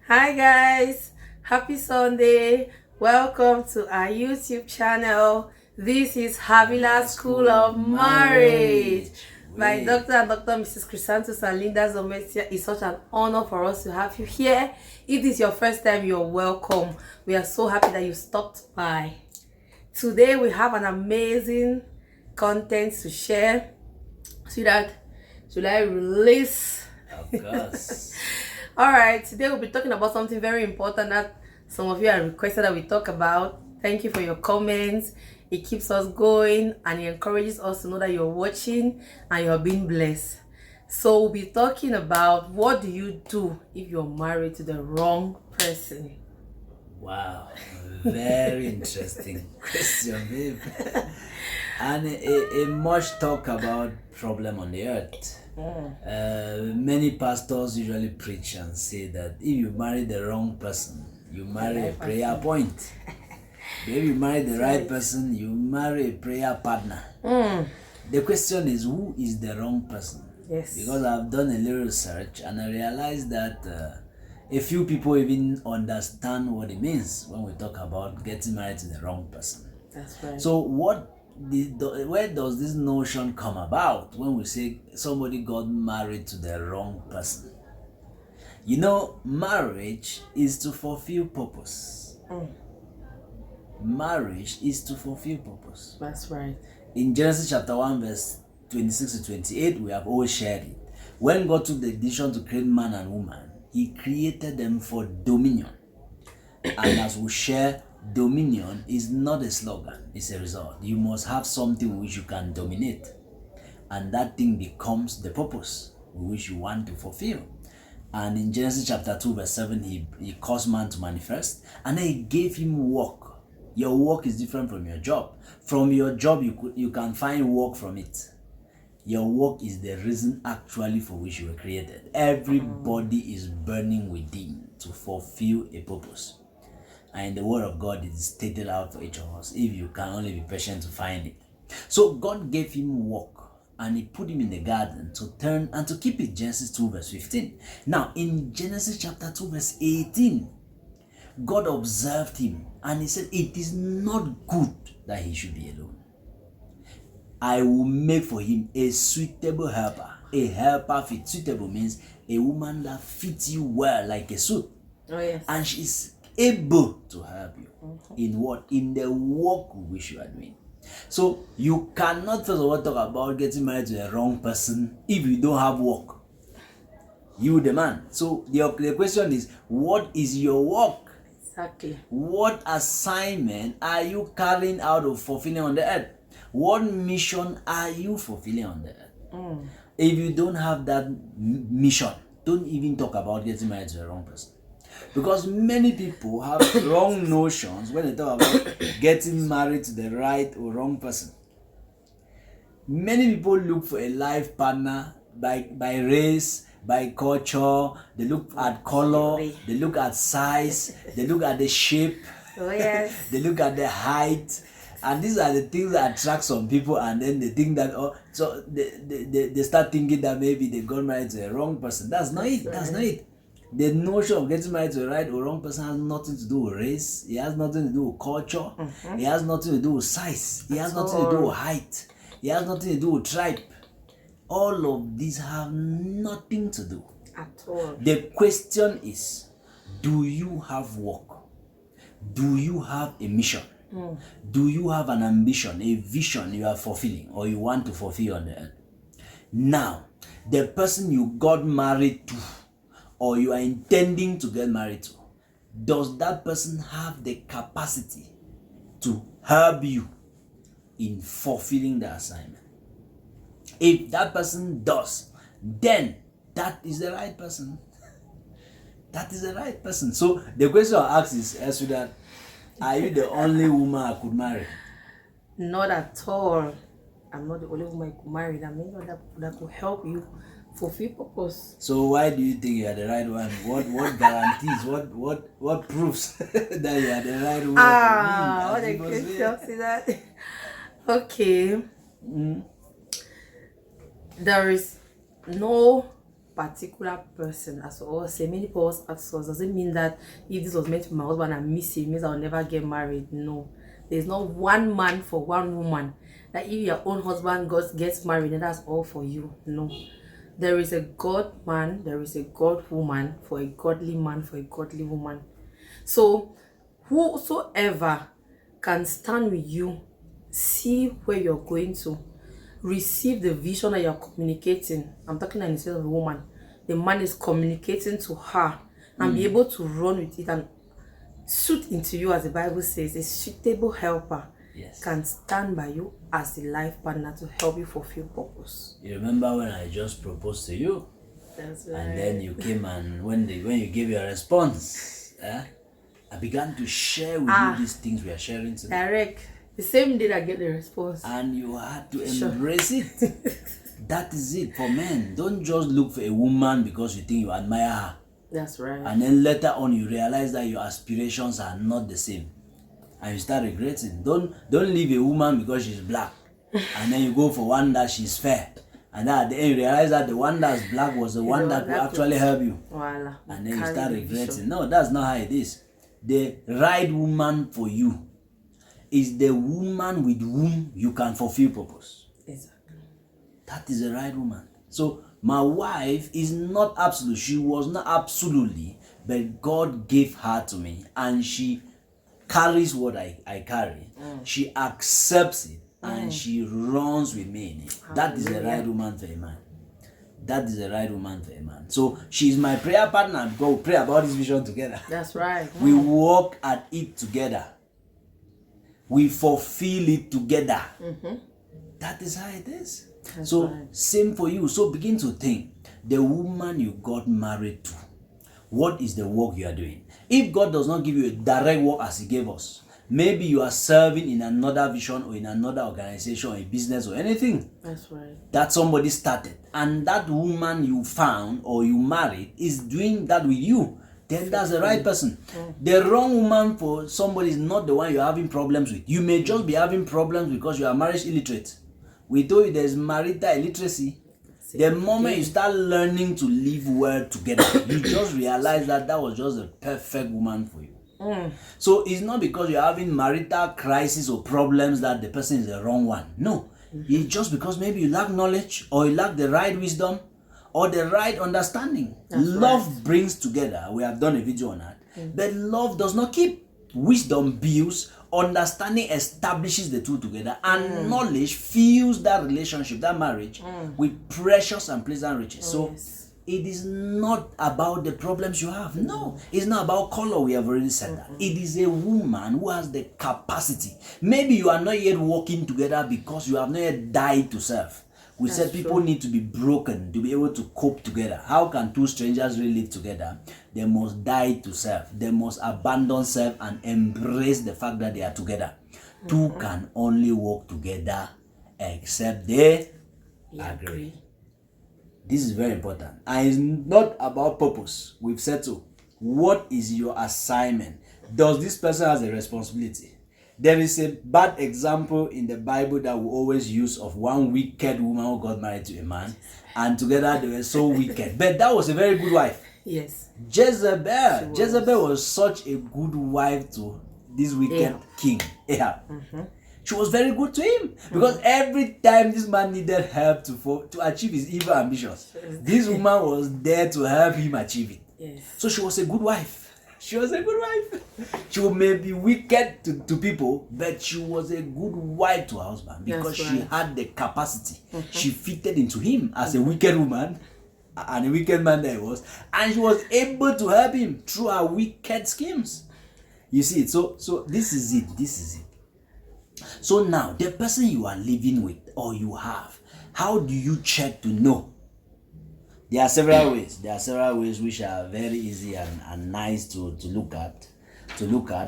Hi guys, happy Sunday. Welcome to our YouTube channel. This is Havila School of Marriage. My Dr. and Dr. Mrs. Crysantus and Linda Nzometia. It's such an honor for us to have you here. If this is your first time, you're welcome. We are so happy that you stopped by. Today we have an amazing content to share. Sweetheart, should I release? Of course. All right, today we'll be talking about something very important that some of you have requested that we talk about. Thank you for your comments. It keeps us going and it encourages us to know that you're watching and you're being blessed. So we'll be talking about what do you do if you're married to the wrong person. Wow, very interesting question, babe. And a much talk about problem on the earth. Many pastors usually preach and say that if you marry the wrong person, you marry a prayer point. If you marry the right person, you marry a prayer partner. The question is, who is the wrong person? Yes. Because I've done a little research and I realized that a few people even understand what it means when we talk about getting married to the wrong person. That's right. So where does this notion come about when we say somebody got married to the wrong person? You know, marriage is to fulfill purpose. Marriage is to fulfill purpose. That's right. In Genesis chapter 1 verse 26 to 28, we have always shared it. When God took the decision to create man and woman, he created them for dominion. And as we share, dominion is not a slogan, it's a result. You must have something which you can dominate, and that thing becomes the purpose which you want to fulfill. And in Genesis chapter 2 verse 7, he caused man to manifest, and then he gave him work. Your work is different from your job. From your job, you can find work from it. Your work is the reason actually for which you were created. Everybody is burning within to fulfill a purpose. And in the word of God, it is stated out for each of us, if you can only be patient to find it. So God gave him work, and he put him in the garden to turn and to keep it. Genesis 2 verse 15. Now in Genesis chapter 2 verse 18, God observed him and he said, it is not good that he should be alone. I will make for him a suitable helper. A helper fit. Suitable means a woman that fits you well like a suit. Oh yes. And she's able to help you in what? In the work which you are doing. So you cannot first of all talk about getting married to a wrong person if you don't have work. You the man. So the question is, what is your work? Exactly. What assignment are you carrying out of fulfilling on the earth? What mission are you fulfilling on the earth? If you don't have that mission, don't even talk about getting married to a wrong person. Because many people have wrong notions when they talk about getting married to the right or wrong person. Many people look for a life partner by race, by culture. They look at color, they look at size, they look at the shape, Oh yes. they look at the height. And these are the things that attract some people, and then they think that, so they start thinking that maybe they got married to a wrong person. That's not it. That's not it. The notion of getting married to a right or wrong person has nothing to do with race. It has nothing to do with culture. It has nothing to do with size. It has nothing to do with height. It has nothing to do with tribe. All of these have nothing to do. At all. The question is, do you have work? Do you have a mission? Do you have an ambition, a vision you are fulfilling or you want to fulfill on the earth? Now, the person you got married to or you are intending to get married to, does that person have the capacity to help you in fulfilling the assignment? If that person does, then that is the right person. That is the right person. So the question I ask is, Eswida, are you the only woman I could marry? Not at all. I'm not the only woman you could marry. There are many other people that could help you fulfill purpose. So why do you think you are the right one? What guarantees? What proofs that you are the right woman? What a question. See that? Okay. There is no particular person, as we all say. Many people ask us, does it mean that if this was meant to be my husband and miss him, it means I'll never get married? No. There's not one man for one woman. That if your own husband gets married, then that's all for you. No. There is a God man, there is a God woman for a godly man, for a godly woman. So whosoever can stand with you, see where you're going to, receive the vision that you're communicating. I'm talking instead of a woman. The man is communicating to her and be able to run with it and suit into you, as the Bible says. A suitable helper can stand by you as the life partner to help you fulfill purpose. You remember when I just proposed to you? That's right. And then you came, and when you gave your response, I began to share with you these things we are sharing today. Direct. The same day I get the response. And you had to embrace it. That is it for men. Don't just look for a woman because you think you admire her. That's right. And then later on you realize that your aspirations are not the same. And you start regretting. Don't leave a woman because she's black. And then you go for one that she's fair. And then you realize that the one that's black was the one that will actually help you. Voila. And then you start regretting. No, that's not how it is. The right woman for you is the woman with whom you can fulfill purpose. Exactly. That is the right woman. So my wife is not absolute. She was not absolutely, but God gave her to me, and she carries what I carry. She accepts it, and she runs with me in it. That is the right woman for a man. That is the right woman for a man. So she's my prayer partner. Go pray about this vision together. That's right. We walk at it together. We fulfill it together. That is how it is. That's so right. Same for you. So begin to think, the woman you got married to, what is the work you are doing? If God does not give you a direct work as he gave us, maybe you are serving in another vision or in another organization or a business or anything. That's right. That somebody started, and that woman you found or you married is doing that with you. Then that's the right person. The wrong woman for somebody is not the one you're having problems with. You may just be having problems because you are marriage illiterate. We told you there's marital illiteracy. The moment you start learning to live well together, you just realize that was just the perfect woman for you. So it's not because you're having marital crisis or problems that the person is the wrong one. No. It's just because maybe you lack knowledge, or you lack the right wisdom, or the right understanding. Love brings together. We have done a video on that. But love does not keep. Wisdom builds, understanding establishes the two together, and knowledge fills that relationship, that marriage, with precious and pleasant riches. So it is not about the problems you have. No, it's not about color. We have already said that. It is a woman who has the capacity. Maybe you are not yet working together because you have not yet died to serve. We said people need to be broken to be able to cope together. How can two strangers really live together? They must die to serve. They must abandon self and embrace the fact that they are together. Two can only work together except they agree. This is very important. And it's not about purpose. We've said so. What is your assignment? Does this person have a responsibility? There is a bad example in the Bible that we always use of one wicked woman who got married to a man, and together they were so wicked. But that was a very good wife. Yes. Jezebel was such a good wife to this wicked king. She was very good to him because every time this man needed help to achieve his evil ambitions, this woman was there to help him achieve it. Yes. So she was a good wife. She was a good wife. She may be wicked to people, but she was a good wife to her husband because she had the capacity. She fitted into him as a wicked woman and a wicked man that he was, and she was able to help him through her wicked schemes. You see it. So this is it. So now, the person you are living with or you have, how do you check to know? There are several ways. Which are very easy and nice to look at.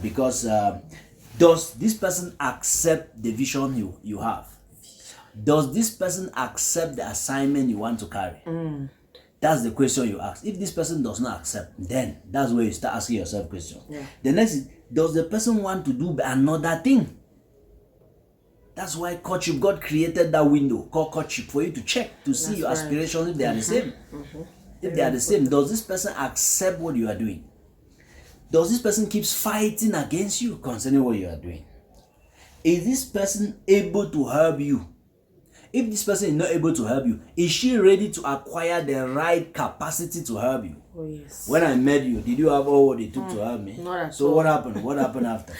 Because does this person accept the vision you have? Does this person accept the assignment you want to carry? That's the question you ask. If this person does not accept, then that's where you start asking yourself questions. The next is, does the person want to do another thing? That's why God created that window called courtship for you to check to see your aspirations if they are the same. If they are the same, does this person accept what you are doing? Does this person keeps fighting against you concerning what you are doing? Is this person able to help you? If this person is not able to help you, is she ready to acquire the right capacity to help you? Oh, yes. When I met you, did you have all what it took to help me? Not at So all. what happened? What happened after?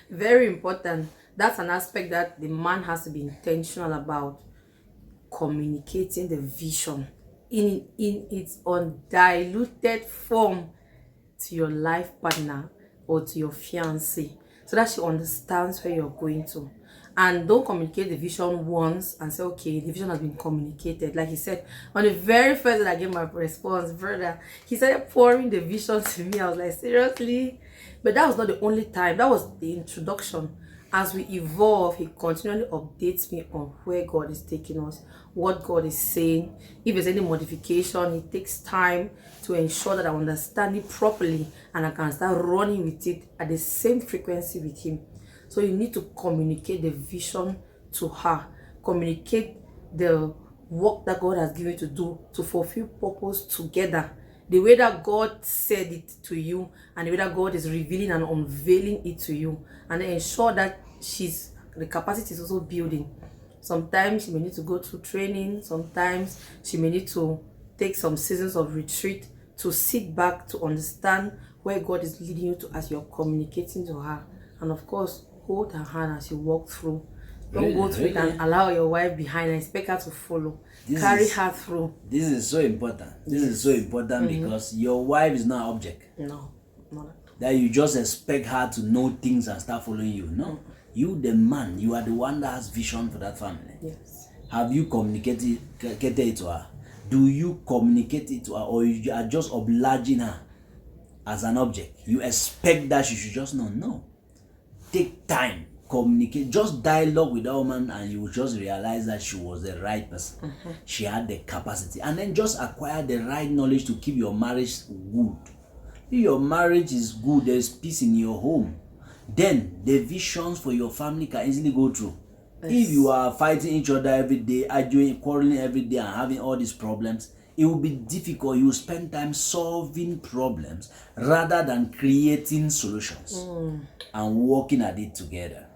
Very important. That's an aspect that the man has to be intentional about, communicating the vision in its undiluted form to your life partner or to your fiancé, so that she understands where you're going to. And don't communicate the vision once and say, okay, the vision has been communicated. Like he said, on the very first day I gave my response, brother, he started pouring the vision to me. I was like, seriously? But that was not the only time. That was the introduction. As we evolve, he continually updates me on where God is taking us, what God is saying. If there's any modification, he takes time to ensure that I understand it properly and I can start running with it at the same frequency with him. So you need to communicate the vision to her. Communicate the work that God has given you to do to fulfill purpose together. The way that God said it to you and the way that God is revealing and unveiling it to you. And then ensure that the capacity is also building. Sometimes she may need to go through training. Sometimes she may need to take some seasons of retreat to sit back to understand where God is leading you to as you're communicating to her. And of course, hold her hand as you walk through. Don't go through it and allow your wife behind and expect her to follow. Carry her through. This is so important. This is so important because your wife is not an object. No, not at all. That you just expect her to know things and start following you. No. You, the man, you are the one that has vision for that family. Yes. Have you communicated it to her? Do you communicate it to her, or you are just obliging her as an object? You expect that she should just know? No. Take time, communicate, just dialogue with that woman, and you will just realize that she was the right person. She had the capacity, and then just acquire the right knowledge to keep your marriage good. If your marriage is good, there's peace in your home, then the visions for your family can easily go through. Yes. If you are fighting each other every day, arguing, quarreling every day, and having all these problems, it will be difficult. You will spend time solving problems rather than creating solutions and working at it together.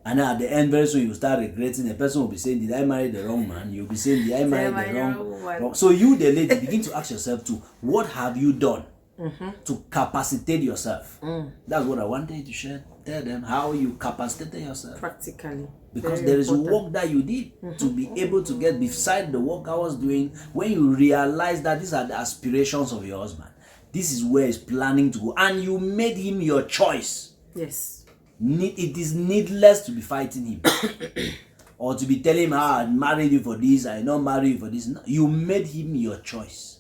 And at the end, very soon you will start regretting. The person will be saying, did I marry the wrong man? You'll be saying, did I marry the wrong? So you, the lady, begin to ask yourself too, what have you done to capacitate yourself? That's what I wanted you to share. Tell them how you capacitated yourself. Practically. Because there is work that you did to be able to get beside the work I was doing. When you realize that these are the aspirations of your husband, this is where he's planning to go, and you made him your choice. Yes. It is needless to be fighting him or to be telling him, I married you for this, I not marry you for this. No, you made him your choice.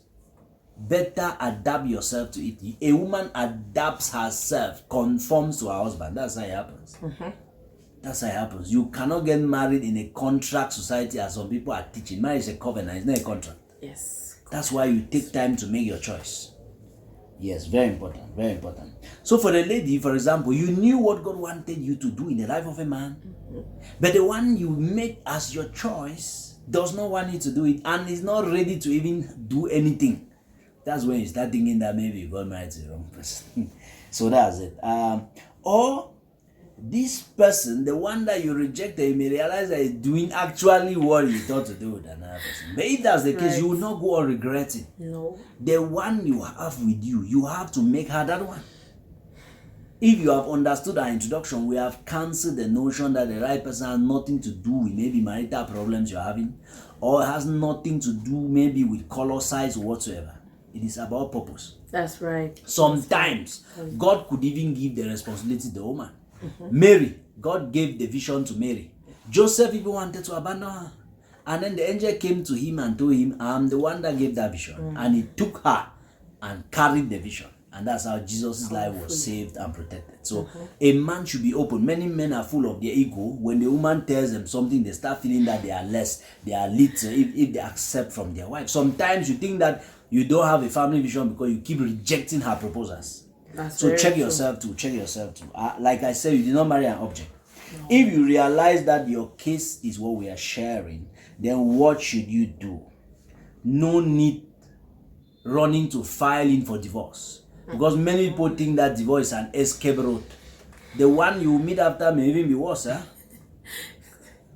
Better adapt yourself to it. A woman adapts herself, conforms to her husband. That's how it happens. That's how it happens. You cannot get married in a contract society as some people are teaching. Marriage is a covenant, it's not a contract. Yes. That's why you take time to make your choice. Yes, very important, very important. So for the lady, for example, you knew what God wanted you to do in the life of a man, but the one you made as your choice does not want you to do it and is not ready to even do anything. That's when you start thinking that maybe you got married to the wrong person. So that's it. Or this person, the one that you rejected, you may realize that he's doing actually what you thought to do with another person. But if that's the case, you will not go on regretting. No. The one you have with you, you have to make her that one. If you have understood our introduction, we have cancelled the notion that the right person has nothing to do with maybe marital problems you're having, or has nothing to do maybe with color, size, or whatsoever. It is about purpose. That's right. Sometimes God could even give the responsibility to the woman. Mary, God gave the vision to Mary. Joseph even wanted to abandon her. And then the angel came to him and told him, I'm the one that gave that vision. And he took her and carried the vision. And that's how Jesus' life was saved and protected. So a man should be open. Many men are full of their ego. When the woman tells them something, they start feeling that they are less, they are little if they accept from their wife. Sometimes you think that you don't have a family vision because you keep rejecting her proposals. So check yourself too. Check yourself too. Like I said, you did not marry an object. No. If you realize that your case is what we are sharing, then what should you do? No need running to file in for divorce. Because many people think that divorce is an escape route. The one you meet after may even be worse.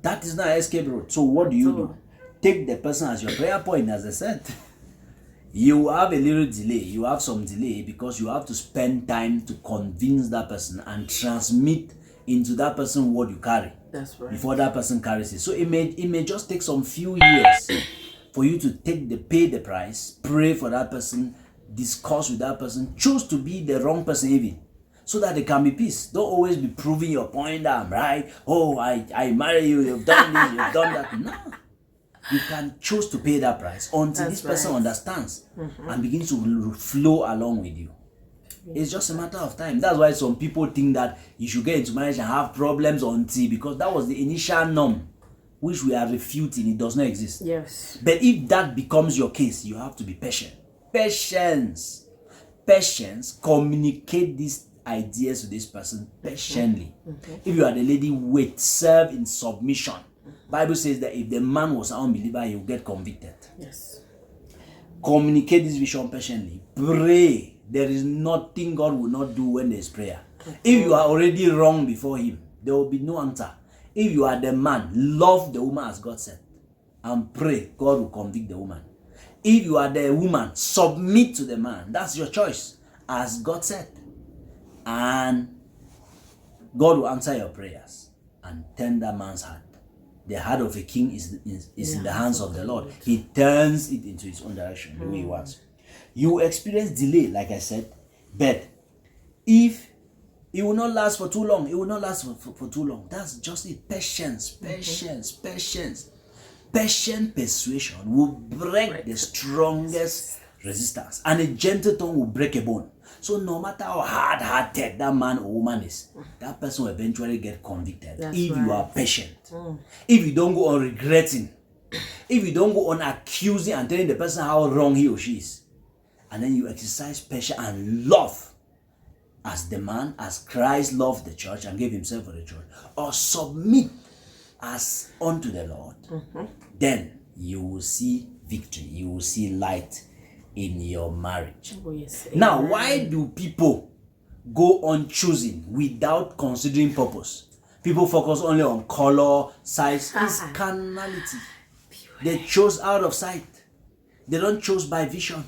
That is not an escape route. So what do you do? Take the person as your prayer point, as I said. You have a little delay. You have some delay because you have to spend time to convince that person and transmit into that person what you carry. That's right. Before that person carries it. So it may just take some few years for you to pay the price, pray for that person, discuss with that person, choose to be the wrong person even, so that there can be peace. Don't always be proving your point that I'm right. Oh, I marry you, you've done this, you've done that. No. You can choose to pay that price until this person understands and begins to flow along with you. It's just a matter of time. That's why some people think that you should get into marriage and have problems until, because that was the initial norm, which we are refuting. It does not exist. Yes. But if that becomes your case, you have to be patient. Patience. Communicate these ideas to this person patiently. If you are the lady, wait, serve in submission. Bible says that if the man was an unbeliever, he will get convicted. Yes. Communicate this vision patiently. Pray. There is nothing God will not do when there is prayer. If you are already wrong before him, there will be no answer. If you are the man, love the woman as God said, and pray, God will convict the woman. If you are the woman, submit to the man. That's your choice, as God said. And God will answer your prayers and turn that man's heart. The heart of a king is in the hands of the Lord. He turns it into his own direction, the way he wants. You experience delay, like I said, but if it will not last for too long, for too long. That's just it. Patience. Patient persuasion will break the strongest resistance, and a gentle tongue will break a bone. So no matter how hard-hearted that man or woman is, that person will eventually get convicted. If you are patient. If you don't go on regretting. If you don't go on accusing and telling the person how wrong he or she is. And then you exercise patience and love as the man, as Christ loved the church and gave himself for the church. Or submit as unto the Lord. Then you will see victory. You will see light in your marriage. Oh, yes. Now, why do people go on choosing without considering purpose? People focus only on color, size. It's carnality. They chose out of sight. They don't choose by vision.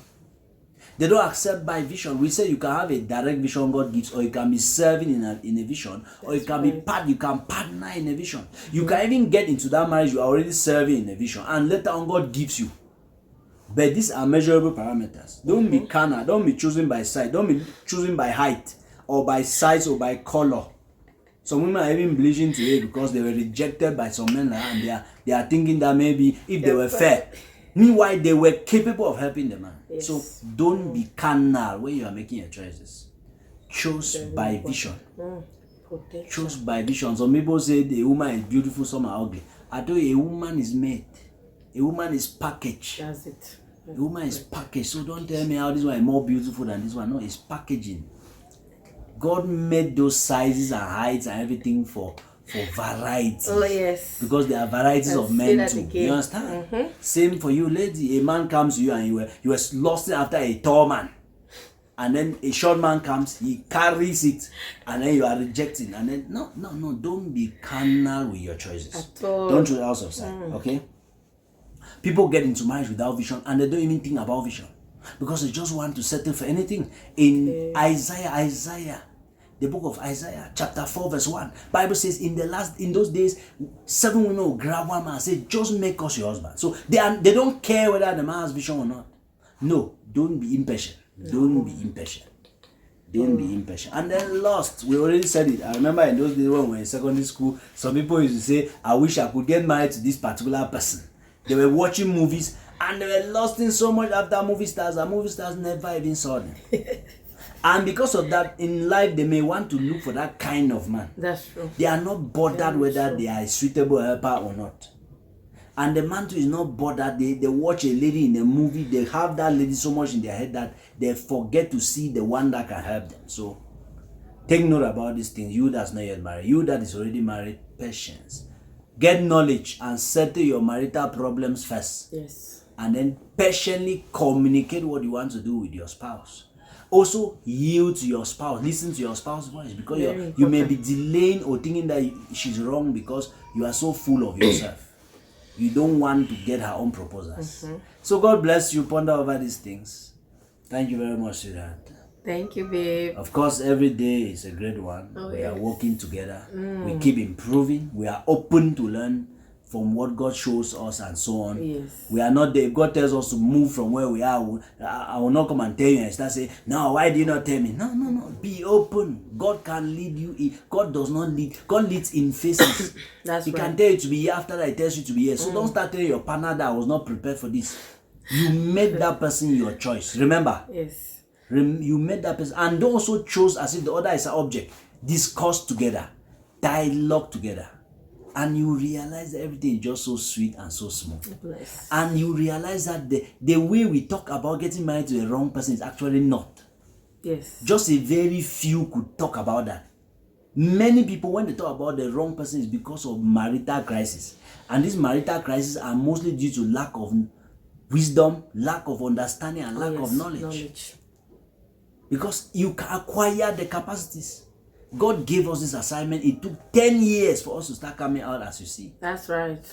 They don't accept by vision. We say you can have a direct vision God gives, or you can be serving in a vision, or you can be you can partner in a vision. You can even get into that marriage you are already serving in a vision, and later on God gives you. But these are measurable parameters. Don't be carnal. Don't be choosing by sight. Don't be choosing by height or by size or by color. Some women are even bleaching today because they were rejected by some men, and they are thinking that maybe if they were fair. Meanwhile, they were capable of helping the man. Yes. So don't be carnal when you are making your choices. Choose by vision. Choose by vision. Some people say the woman is beautiful, some are ugly. I tell you, a woman is made. A woman is packaged. That's it. A woman is packaged. So don't tell me how this one is more beautiful than this one. No, it's packaging. God made those sizes and heights and everything for variety. Oh yes. Because there are varieties of men too. You understand? Same for you, lady. A man comes to you and you were lusting after a tall man. And then a short man comes, he carries it, and then you are rejecting. And then no, don't be carnal with your choices. At all. Don't choose out of sight. Okay? People get into marriage without vision, and they don't even think about vision. Because they just want to settle for anything. In Isaiah, the book of Isaiah, chapter 4, verse 1, Bible says, in those days, 7 women will grab one man and say, just make us your husband. So they don't care whether the man has vision or not. No, don't be impatient. Don't be impatient. Don't be impatient. And then lust, we already said it. I remember in those days when we were in secondary school, some people used to say, I wish I could get married to this particular person. They were watching movies and they were lusting so much after movie stars, and movie stars never even saw them. And because of that, in life, they may want to look for that kind of man. That's true. They are not bothered whether they are a suitable helper or not. And the man too is not bothered. They watch a lady in a movie, they have that lady so much in their head that they forget to see the one that can help them. So, take note about these things. You that's not yet married, you that is already married, patience. Get knowledge and settle your marital problems first. Yes. and then patiently communicate what you want to do with your spouse. Also, yield to your spouse. Listen to your spouse's voice, because you may be delaying or thinking that she's wrong because you are so full of yourself. You don't want to get her own proposals. So God bless you. Ponder over these things. Thank you very much, sweetheart. Thank you, babe. Of course, every day is a great one. We are working together. We keep improving. We are open to learn from what God shows us and so on. Yes. We are not there. God tells us to move from where we are. I will not come and tell you and start saying, no, why do you not tell me? No. Be open. God can lead you. God does not lead. God leads in phases. That's He right. can tell you to be here after that He tells you to be here. So don't start telling your partner that I was not prepared for this. You made that person your choice. Remember? Yes. You made that person, and they also chose as if the other is an object. Discuss together, dialogue together, and you realize that everything is just so sweet and so smooth. Bless. And you realize that the way we talk about getting married to the wrong person is actually not. Yes. Just a very few could talk about that. Many people, when they talk about the wrong person, is because of marital crisis, and these marital crises are mostly due to lack of wisdom, lack of understanding, and lack of knowledge. Because you can acquire the capacities. God gave us this assignment. It took 10 years for us to start coming out, as you see. That's right.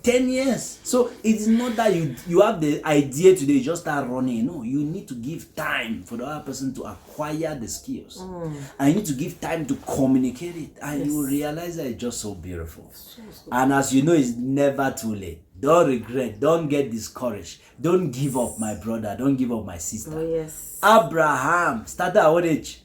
10 years. So it is not that you have the idea today, you just start running. No, you need to give time for the other person to acquire the skills. And you need to give time to communicate it. And you will realize that it's just so beautiful. And as you know, it's never too late. Don't regret. Don't get discouraged. Don't give up, my brother. Don't give up, my sister. Oh, yes. Abraham started at what age?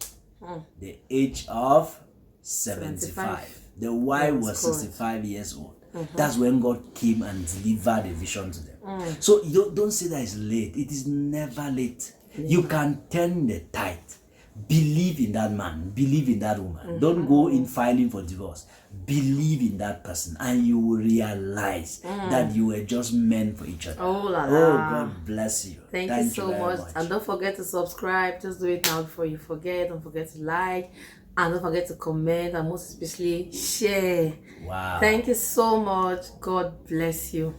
The age of 75. The wife was 65 years old. That's when God came and delivered a vision to them. So don't say that it's late. It is never late. You can turn the tide. Believe in that man. Believe in that woman. Don't go in filing for divorce. Believe in that person, and you will realize that you were just meant for each other. Oh, la la. Oh, God bless you. Thank you so much. And don't forget to subscribe. Just do it now before you forget. Don't forget to like. And don't forget to comment. And most especially, share. Wow. Thank you so much. God bless you.